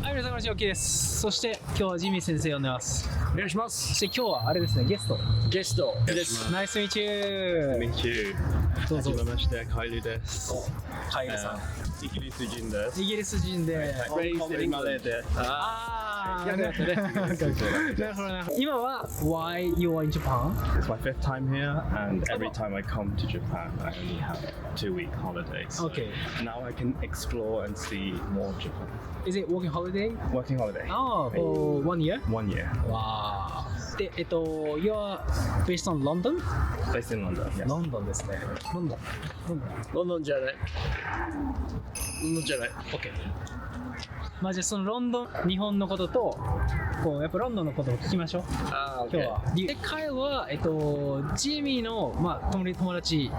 はい、皆さんこんにちは、おっきーです。そして今日はジミー先生呼んでます。お願いします。そして今日はあれですね、ゲストです。ナイスミーチュー。どうぞ。はじめまして、カイルです。カイルさん。イギリス人です。イギリス人で。マレーで。ああ、なるほどね。なるほどね。今は Why you are in Japan? It's my fifth time here, and every time I come to Japan, I only have 2-week holidays. So Okay. now I can explore and see more Japan. Is it working holiday? Working holiday. Oh, for 1 year? 1 year. Wow. で、you are based on London? Based in London. Yes. ロンドンですね。ロンドンじゃない。OK。まあじゃあそのロンドン、日本のことと、こうやっぱロンドンのことを聞きましょう。ああ、今日は。で、彼はジミーのまあ友達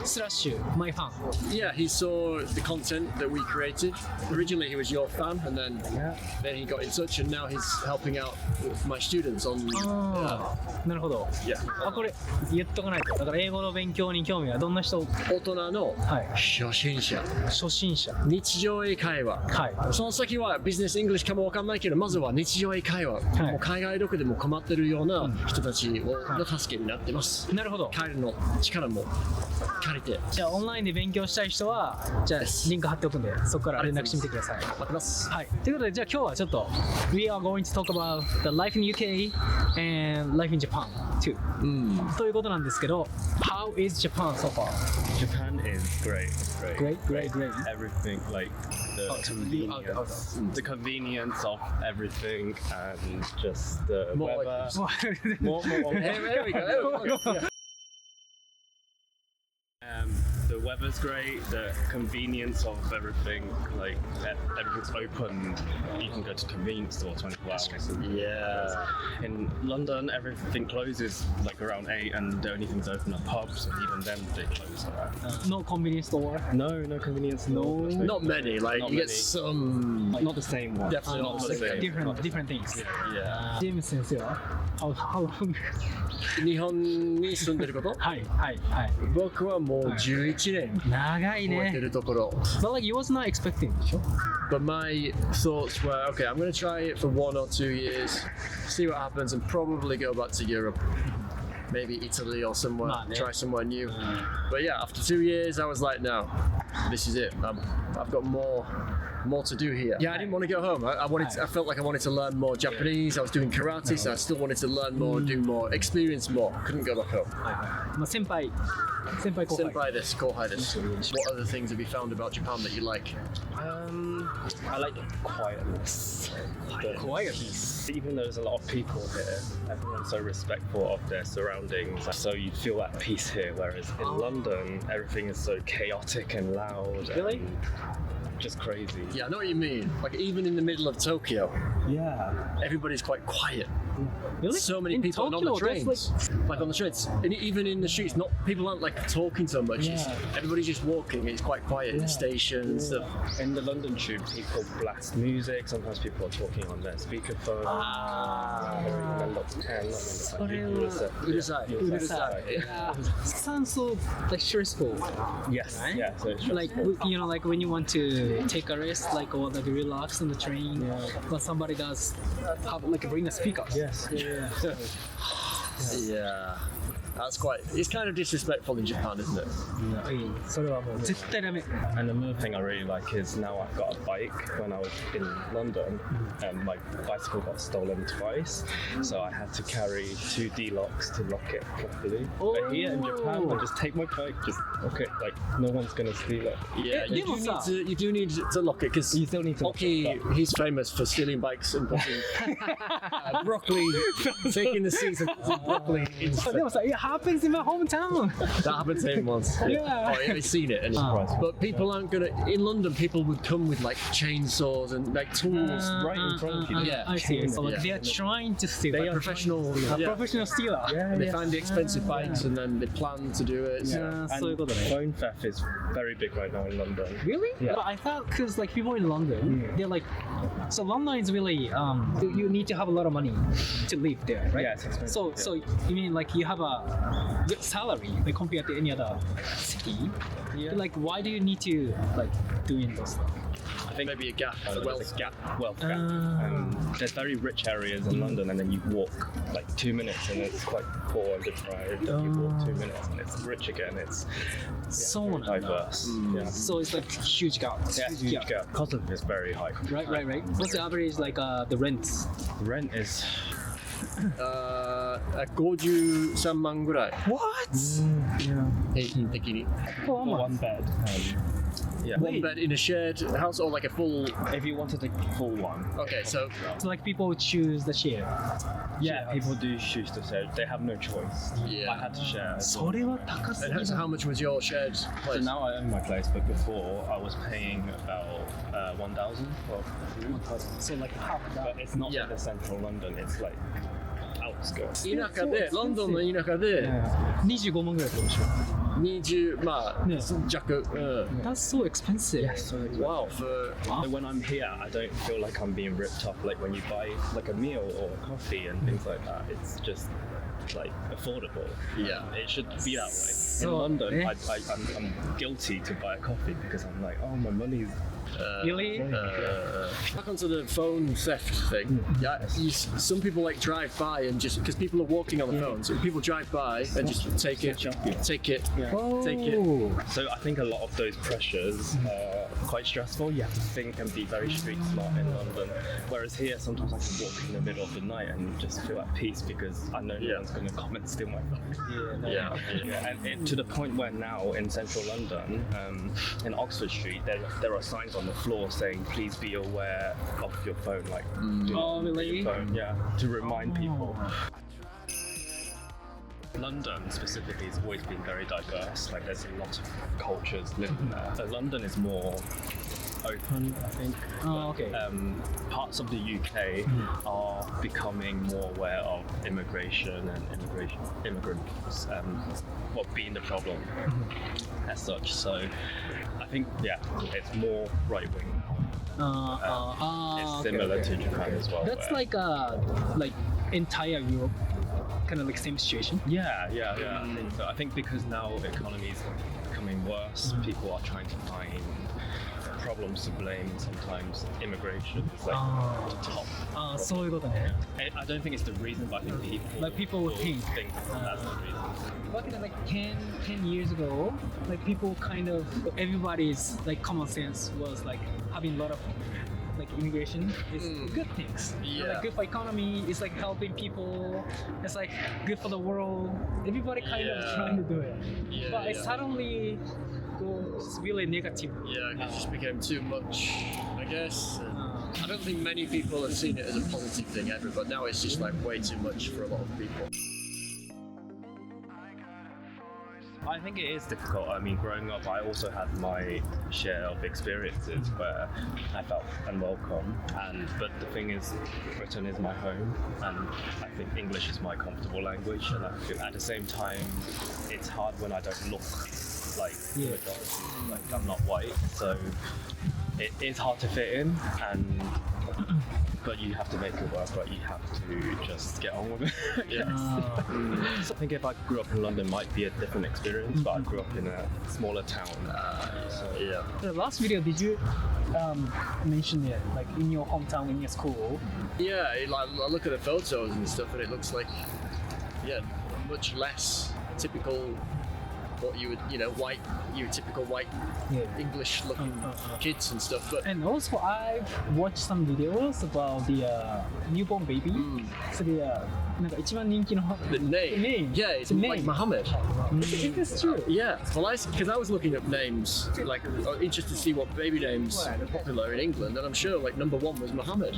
スラッシュマイファン。Yeah, he saw the content that we created. Originally, he was your fan, and then he got in touch, and now he's helping out my students on. なるほど。Yeah. あ、これ言っとかないと。だから英語の勉強に興味はどんな人？大人の初心者。日常英会話。はい。その先はビジネスイングリッシュかもわかんないけど、まずは日常英会話。もう海外どこでも困ってるような人たちの助けになってます。なるほど。彼の力も借りて。じゃあオンラインで勉強したい人はじゃあリンク貼っておくんでそこから連絡してみてください。待ってます。はい。ということでじゃあ今日はちょっと We are going to talk about the life in UK and life in Japan too. ということなんですけど How is Japan so far? Japan is great. Great. Everything like the convenience of everything and just the weather. More. There we go. The weather's great, the convenience of everything, like everything's open, you can go to convenience store 24 hours. Yeah. In London, everything closes like around 8 and the only things open are pubs, and even then they close around. No convenience store? No convenience store. Not many, like Not you get many. some. Not the same one. Definitely not the same. Different things. Yeah. ジェームス先生は How long? 日本に住んでることはい僕はもう11年長い覚えてね。るところ。But like you was not expecting でしょ But my thoughts were, okay, I'm going to try it for 1 or 2 years, see what happens, and probably go back to Europe. Maybe Italy or somewhere, try somewhere new. But yeah, after 2 years, I was like, no, this is it. I've got more to do here. Yeah, I didn't want to go home. I felt like I wanted to learn more Japanese. I was doing karate, so I still wanted to learn more, do more, experience more. Couldn't go back home. まあ先輩後輩。後輩です。What other things have you found about Japan that you like? I like quietness. Quietness. Even though there's a lot of people here, everyone's so respectful of their surroundings. So you feel at peace here, whereas in London, everything is so chaotic and loud. Really? And just crazy. Yeah, I know what you mean. Like even in the middle of Tokyo, Yeah. everybody's quite quiet. Really? So many in people and on the Tokyo, trains, like on the trains, and even in the streets. Not people aren't like talking so much. Everybody's just walking. It's quite quiet in the station and stuff. In the London tube, people blast music. Sometimes people are talking on their speakerphone. Sounds so like stressful. Yes. Right? Yeah. So it's Like like when you want to take a rest, like or like relax on the train, but somebody does have like bring a speaker. Yes. Yeah, it's kind of disrespectful in Japan, isn't it? それはもう絶対ダメ。 And another thing I really like is now I've got a bike. When I was in London, my bicycle got stolen twice, so I had to carry 2 D-locks to lock it properly. But here in Japan, I just take my bike, just lock it, like no one's gonna steal it. Yeah, you do need to lock it because You still need to lock it. he's famous for stealing bikes and putting broccoli, taking the seeds of broccoli into. でもさ、it happens in my hometown. That happened to him once. Yeah. Oh, he's seen it and he's surprised. But people aren't gonna. In London, people would come with like chainsaws and like tools right in front of you. Yeah. I see. So like they are trying to steal. Like professional. Professional stealer. And they find the expensive bikes and then they plan to do it.そういうことね。 Phone theft is very big right now in London. Really? Yeah. But I thought because like people in London, they're like, so London is really you need to have a lot of money to live there, right? Yeah, it's expensive. So you mean like you have a good salary like compared to any other city? Yeah. Like why do you need to like doing those stuff? think maybe a gap, a there's wealth gap. Wealth gap. There's very rich areas in London, and then you walk like 2 minutes, and it's quite poor and deprived. And you walk 2 minutes, and it's rich again. It's So very diverse. Yeah. So it's like huge gap. Yeah, huge gap. Cost of living is very high. Right. What's the average like the rents? Rent is 53万ぐらい What? 平均的に Oh my. one bed. Yeah. One bed in a shared house or like a full. If you wanted a full one. Okay, so So like people choose the share. Yeah, people do choose to share. They have no choice. Yeah. I had to share. それは高すぎ and る so how much was your shared So place? now I own my place, but before I was paying about 1,000 for food. So like half that. But it's not Yeah. in the central London. It's like outskirts. 田舎で、ロンドンの田舎で25万ぐらいするでしょ。 20まあね弱。うん。 That's so expensive. Wow, for When I'm here, I don't feel like I'm being ripped off. Like when you buy like a meal or a coffee and things like that, it's just like affordable. Yeah. It should be that way. So, In London, eh? I'm guilty to buy a coffee because I'm like, oh, my money's. Really? back onto the phone theft thing. Yeah, some people like drive by and just because people are walking on the phones, so people drive by and just take it. Take it. So I think a lot of those pressures are quite stressful. You have to think and be very street smart in London. Whereas here, sometimes I can walk in the middle of the night and just feel at peace because I know no one's going to come and steal my phone. Yeah. And to the point where now in central London, in Oxford Street, there are signs on the floor saying, "Please be aware of your phone." Like, do not look at really? your phone. Yeah, to remind people. London specifically has always been very diverse. Like there's a lot of cultures living there. So London is more open, I think. Oh, okay. Parts of the UK are becoming more aware of immigration and immigrants being the problem as such. So I think it's more right wing. It's similar to Japan as well. That's where- like entire Europe, kind of like same situation. Yeah, I think so. I think because now the economy is becoming worse, people are trying to find problems to blame. Sometimes immigration is like the top. ああ、そういうことね。 I don't think it's the reason, but I think people Like people think. that's the reason. Back in like 10 years ago, like people kind of, everybody's like common sense was like having a lot of like immigration is good things. Yeah. Like good for economy, it's like helping people, it's like good for the world. Everybody kind of trying to do it. Yeah, But it yeah. suddenly goes really negative. Yeah, it just became too much, I guess. And I don't think many people have seen it as a positive thing ever, but now it's just like way too much for a lot of people. I think it is difficult. I mean, growing up, I also had my share of experiences where I felt unwelcome. But the thing is, Britain is my home, and I think English is my comfortable language. And I feel at the same time, it's hard when I don't look like the majority. Like I'm not white, so it is hard to fit in. But you have to make it work, right? You have to just get on with it. So I think if I grew up in London, it might be a different experience, but I grew up in a smaller town. Yeah. The last video, did you mention it like in your hometown, in your school? Yeah, I look at the photos and stuff, and it looks like, much less typical. What you would, your typical white English-looking kids and stuff. But And also, I've watched some videos about the newborn baby. So the なんか一番人気の the name, yeah, it's like Muhammad. Is this true? Yeah, well, because I was looking up names, like interested to see what baby names are popular in England, and I'm sure like number one was Muhammad,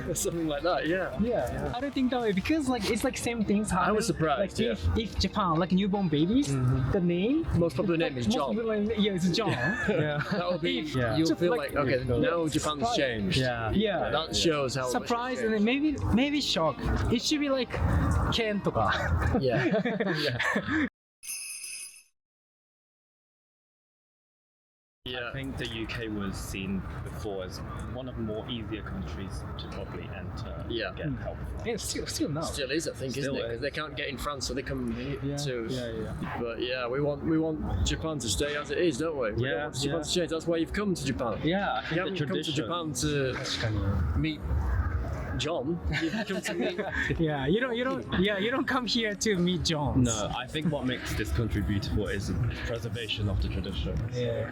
or something like that. Yeah. Yeah. I don't think that way because like it's like same things happen. I was surprised, Like if Japan like newborn babies, the name Most popular name is John. It's John. Yeah. That would be. Yeah. You'll Just feel like- like okay, now Japan's changed. Yeah. That shows how much it's Surprise and changed. then maybe shock. It should be like Ken とか。Yeah. I think the UK was seen before as one of the more easier countries to probably enter and get help from. Yeah, still now. Still is, I think, isn't it? 'Cause they can't get in France, so they come here too. Yeah. But yeah, we want Japan to stay as it is, don't we? We don't want Japan to change. That's why you've come to Japan. Yeah, I You think haven't the come to tradition. Japan to 確かに。 meet John. You've come to meet. Yeah, you don't come here to meet Jones. No, I think what makes this country beautiful is the preservation of the tradition. Yeah.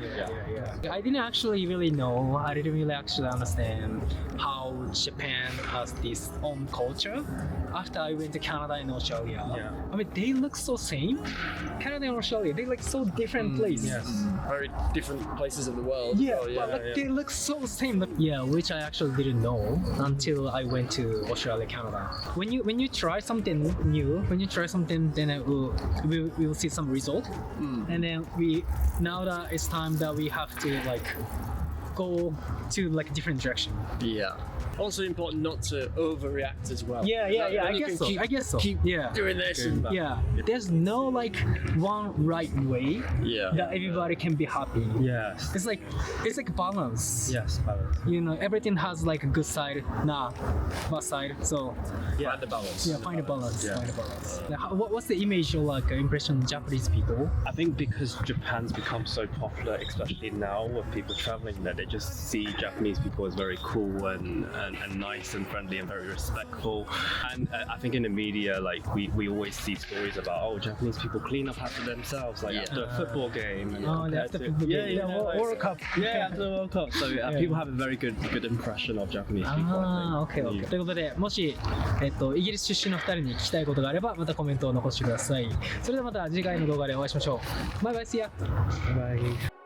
I didn't actually really know. I didn't really actually understand how Japan has this own culture. After I went to Canada and Australia, I mean they look so same. Canada and Australia, they like so different places. Yes. Very different places of the world. Yeah, Oh, but like they look so same. Yeah, which I actually didn't know until I went to Australia, Canada. When you try something new, then we will see some result, and then now that it's time that we have to like go to like a different direction. Yeah. Also important not to overreact as well. Yeah. Like, I you guess can so. I guess so. Keep Yeah. doing this. And that. Yeah, there's no like one right way Yeah. that everybody can be happy. Yes. It's like balance. Yes, balance. You know, everything has like a good side, bad side. So Find the balance. yeah, find a balance. Yeah. Find a balance. Now, what's the image or like impression of Japanese people? I think because Japan's become so popular, especially now with people traveling there, they just see Japanese people as very cool and nice and friendly and very respectful. And I think in the media, like we always see stories about Japanese people clean up after themselves, like after a football game. And compared to- World Cup. Yeah, after the World Cup. So people have a very good impression of Japanese people. I think. OK。ということで、もし、イギリス出身の2人に聞きたいことがあれば、またコメントを残してください。それではまた次回の動画でお会いしましょう。バイバイ、See ya! バイバイ。